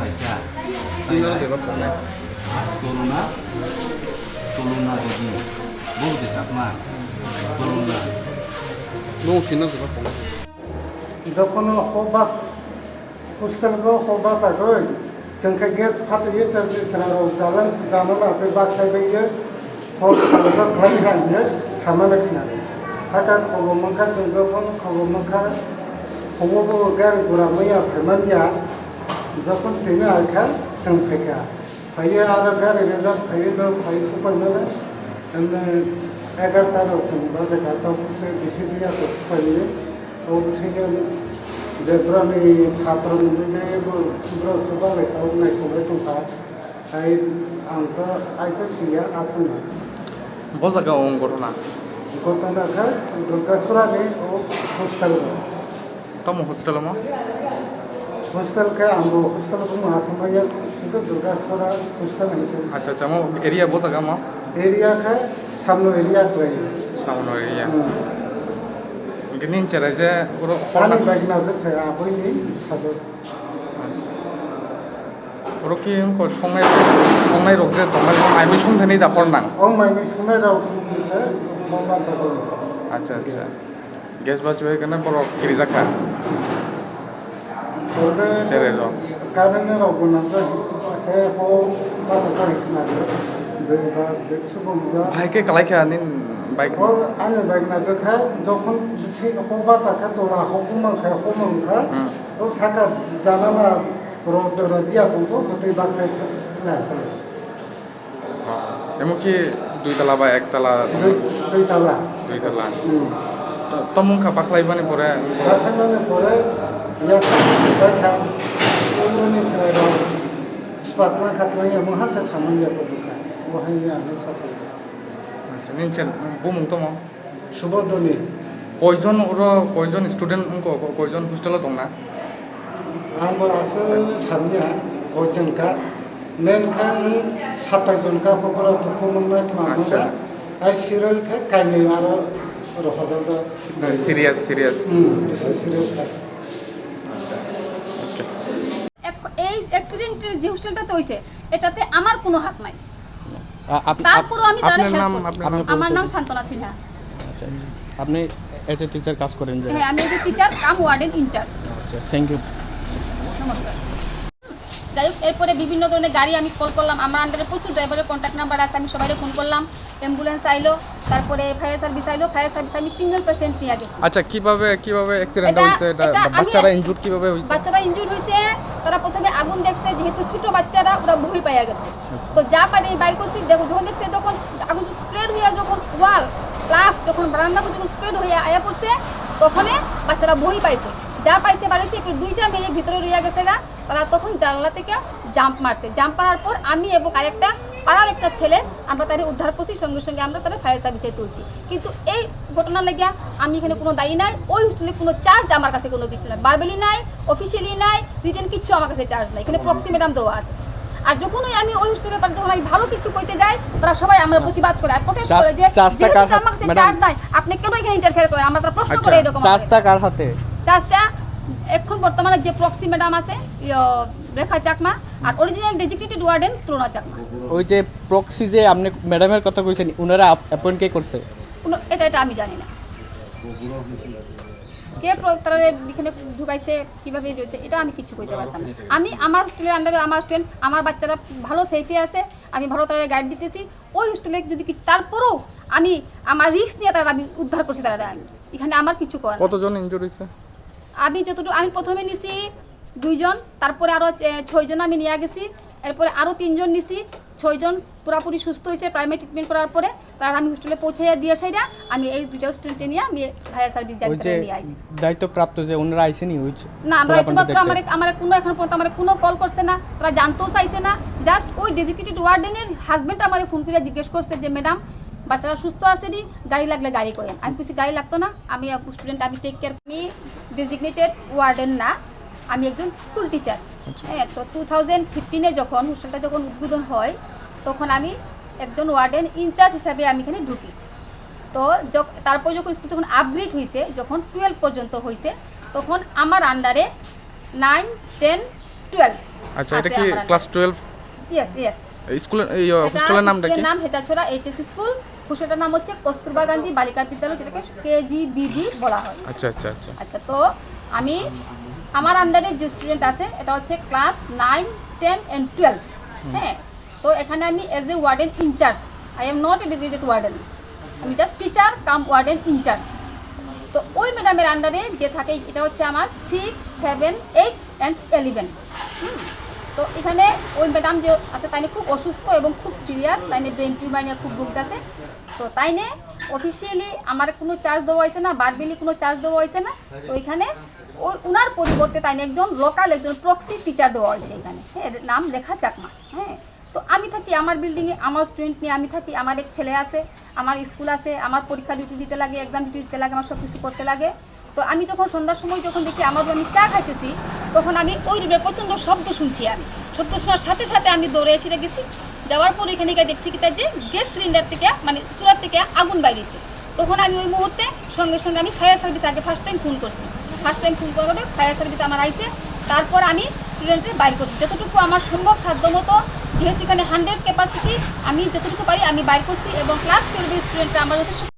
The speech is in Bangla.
Faisa. Sino de bapak na? Toluna jadi. Bulu di Cakma. Toluna. Nung sino de bapak na? যখন হবাস হোস্টেলগো হবাস আগৈ जोंखौ गेस फाटैयो सोरजिसराव जानला बे बाख्लायबायो हर खालामबा फालिहायो सामाना खिनानै हाटा खबमोनखा जोंगो फन खबमोनखा हमबो गारि गुरा मैया फैमानिया যখন তিনি आइखा जों फैखा फैयो आरो गारि रिजार्भ फैयो फै सफैनानै एमने 11टाराव जों बाजागा दावखौसो बिसिदिया फैयो औ जेब्रानि सात्र मोनबोनायबो फुंग्राव सोबालाय सावनाय संबाय दंखा आंथ' आइथ' सिया आसामना बजागा अं घटना घटनाखौ दुर्गासुरानि हस्टेल तम हस्टेल म हस्टेलखौ आंबो हस्टेलखौ महासमाया खिन्थु दुर्गासुरा हस्टेल होनोसै अच्छा अच्छा म एरिया बजागा म एरियाखौ सामनो एरिया गयो सामनो area gini cara aja urut Kami bagi nazar saya apa ini satu. urut ki ko songai rok je tomar ai mi song thani da pornang Oh mai miskunai rau bisa mama satu. अच्छा अच्छा गैस बाच हुए करना पर किरी जाका चेरे लो Karena rau guna je ho masa kali kena de sebelum jah. भाई के कलाई के आनी bike Oh ane bagi nazar kah jokon si ho masa kah tola ho kumangkah oh saka jangan road rajia tu hotel bakai nah. एमो कि दुई तला बा एक तला Dui tala. दुई तला तमुं का पाखलाई बने परे Bagaimana boleh ya bahkan Indonesia itu sepatutnya katanya mahasiswa sama aja bukan wahai yang sasa अच्छा निचेन बुमुं तमो Subodoni কয়জন স্টুডেন্ট কয়জন হোস্টেলে দं ना आंबो asal सानnya kojenka menkan 27 जनका पकरा दुखु मोननाय मानोना आसिरलखौ कायनै आरो रहजाजा সিরিয়াস बेसे सिरियास এই অ্যাক্সিডেন্টের যে হোস্টেলটাতে হইছে এটাতে আমার কোনো হাত নাই তারপরও আমি তারে হেল্প করছি আমার নাম শান্তনা সিনহা আচ্ছা আপনি এজ এ টিচার কাজ করেন যে হ্যাঁ আমি as a teacher cum warden incharge আচ্ছা থ্যাংক ইউ নমস্কার যাই হোক এরপরে বিভিন্ন ধরনের গাড়ি আমি কল করলাম আমার আন্ডারে প্রচুর ড্রাইভারের কন্ট্যাক্ট নাম্বার আছে আমি সবাইকে ফোন করলাম অ্যাম্বুলেন্স আইলো তারপরে ফায়ার সার্ভিস আইলো ফায়ার সার্ভিস আমি 3 জন পেশেন্ট নিয়ে গেছি আচ্ছা কিভাবে অ্যাক্সিডেন্ট হইছে এটা বাচ্চারা ইনজুর কিভাবে হইছে বাচ্চারা ইনজুর হইছে তারা প্রথমে আগুন দেখছে যেহেতু ছোট বাচ্চারা ওরা ভয় পাইয়া গেছে তো যা পারে বাইর করছি যখন দেখছে তখন আগুন স্প্রেড হইয়া যখন ওয়াল প্লাস যখন বারান্দা যখন স্প্রেড হইয়া আয়া পড়ছে তখন বাচ্চারা ভয় পাইছে যা পাইছে বাড়িতে একটু দুইটা মেয়ে ভিতরে রইয়া গেছে গা তারা তখন জানলা থেকে জাম্প মারছে জাম্প মারার পর আমি এবং আরেকটা পাড়ার একটা ছেলে আমরা তাদের উদ্ধার করছি সঙ্গে সঙ্গে আমরা তারা ফায়ার সার্ভিসে তুলছি কিন্তু এই ঘটনা লাগিয়া আমি এখানে কোনো দায়ী নাই ওই হোস্টেলে কোনো চার্জ আমার কাছে কোনো কিছু নাই বারবেলি নাই অফিসিয়ালি নাই রিটেন কিছু আমার কাছে চার্জ নাই এখানে প্রক্সিমেটাম দেওয়া আছে আর যখনই আমি ওই হোস্টেলের ব্যাপারে যখন আমি ভালো কিছু কইতে যাই তারা সবাই আমার প্রতিবাদ করে আর প্রটেস্ট করে যে যেহেতু আমার কাছে চার্জ নাই আপনি কেন এখানে ইন্টারফেয়ার করেন আমরা তারা প্রশ্ন করে এরকম চার্জটা কার হাতে চার্জটা এখন বর্তমানে যে প্রক্সি ম্যাডাম আছে রেখা চাকমা আর অরিজিনাল ডেজিগনেটেড ওয়ার্ডেন তরুণা চাকমা ওই যে প্রক্সি যে আপনি ম্যাডামের কথা কইছেন উনারা অ্যাপয়েন্ট কে করছে এটা আমি জানি না কে তারা এখানে ঢুকাইছে কিভাবে রয়েছে এটা আমি কিছু কইতে পারতাম না আমি আমার হোস্টেলের আন্ডারে আমার স্টুডেন্ট আমার বাচ্চারা ভালো সেফে আছে আমি ভালো তারা গাইড দিতেছি ওই হোস্টেলে যদি কিছু তারপরেও আমি আমার রিস্ক নিয়ে তারা আমি উদ্ধার করছি তারা আমি এখানে আমার কিছু করার কতজন ইনজুর হইছে আমি যতটুকু আমি প্রথমে নিছি 2 জন তারপরে আরো 6 জন আমি নিয়ে গেছি এরপরে আরো 3 জন নিছি 6 জন পুরোপুরি সুস্থ হয়েছে প্রাইমারি ট্রিটমেন্ট করার পরে তার আমি হোস্টেলে পৌঁছাইয়া দিয়ে সাইডা আমি এই দুটো স্টুডেন্টে নিয়ে আমি ফায়ার সার্ভিস নিয়ে আইছি দায়িত্বপ্রাপ্ত যে ওনারা আইছেনি ওই না আমরা দায়িত্বপ্রাপ্ত আমার কোনো এখন পর্যন্ত আমার কোনো কল করছে না তারা জানতেও চাইছে না জাস্ট ওই ডেজিগনেটেড ওয়ার্ডেনের হাজবেন্ড আমারে ফোন করে জিজ্ঞেস করছে যে ম্যাডাম বাচ্চারা সুস্থ আছে নি গাড়ি লাগলে গাড়ি করেন আমি কিছু গাড়ি লাগতো না আমি স্টুডেন্ট আমি টেক কেয়ার আমি ডেজিগনেটেড ওয়ার্ডেন না আমি একজন স্কুল টিচার হ্যাঁ তো 2015-এ যখন হোস্টেলটা যখন উদ্বোধন হয় তখন আমি একজন ওয়ার্ডেন ইনচার্জ হিসাবে আমি এখানে ঢুকি তো তারপর যখন স্কুল যখন আপগ্রেড হয়েছে যখন 12 পর্যন্ত হয়েছে তখন আমার আন্ডারে 9, 10, 12 আচ্ছা, এটা আছে কি আমার ক্লাস 12 ইয়েস ইয়েস স্কুলের এই হোস্টেলের নামটা কি? নাম হেতাছড়া এইচএস স্কুল। হোস্টেলটার নাম হচ্ছে কস্তুরবা গান্ধী বালিকা বিদ্যালয়, যেটাকে কেজিবিবি বলা হয়। আচ্ছা আচ্ছা আচ্ছা আচ্ছা, তো আমি আমার আন্ডারে যে স্টুডেন্ট আছে এটা হচ্ছে ক্লাস 9, 10 and 12। হ্যাঁ, তো এখানে আমি as a warden incharge, I am not a deputed warden, আমি just teacher cum warden incharge. তো ওই ম্যাডামের আন্ডারে যে থাকে এটা হচ্ছে আমার 6, 7, 8 and 11। তো এখানে ওই ম্যাডাম যে আছে তাইনে খুব অসুস্থ এবং খুব সিরিয়াস, তাইনে ব্রেন টিউমার নিয়ে খুব ভুগতেছে। তো তাইনে অফিসিয়ালি আমার কোনো চার্জ দেওয়া হয়েছে না, বারবিলি কোনো চার্জ দেওয়া হয়েছে না। তো এখানে ওই উনার পরিবর্তে তাইনে একজন লোকাল একজন প্রক্সি টিচার দেওয়া হয়েছে এখানে। হ্যাঁ, নাম রেখা চাকমা। হ্যাঁ, তো আমি থাকি আমার বিল্ডিংয়ে, আমার স্টুডেন্ট নিয়ে আমি থাকি, আমার এক ছেলে আছে, আমার স্কুল আছে, আমার পরীক্ষা ডিউটি দিতে লাগে, এক্সাম ডিউটি দিতে লাগে, আমার সব কিছু করতে লাগে। তো আমি যখন সন্ধ্যার সময় যখন দেখি আমার আমি চা খাইতেছি, তখন আমি ওই রুমে প্রচণ্ড শব্দ শুনছি। আমি শব্দ শোনার সাথে সাথে আমি দৌড়ে এসে গেছি। যাওয়ার পর এখানে গিয়ে দেখছি কি যে গ্যাস সিলিন্ডার থেকে মানে চুলার থেকে আগুন বাইরেছে। তখন আমি ওই মুহূর্তে সঙ্গে সঙ্গে আমি ফায়ার সার্ভিস আগে ফার্স্ট টাইম ফোন করছি। ফার্স্ট টাইম ফোন করার পরে ফায়ার সার্ভিস আমার আইছে। তারপর আমি স্টুডেন্টের বাইর করছি যতটুকু আমার সম্ভব সাধ্য মতো, যেহেতু এখানে 100 ক্যাপাসিটি, আমি যতটুকু পারি আমি বাইর করছি। এবং ক্লাস 12 স্টুডেন্টরা আমার যথেষ্ট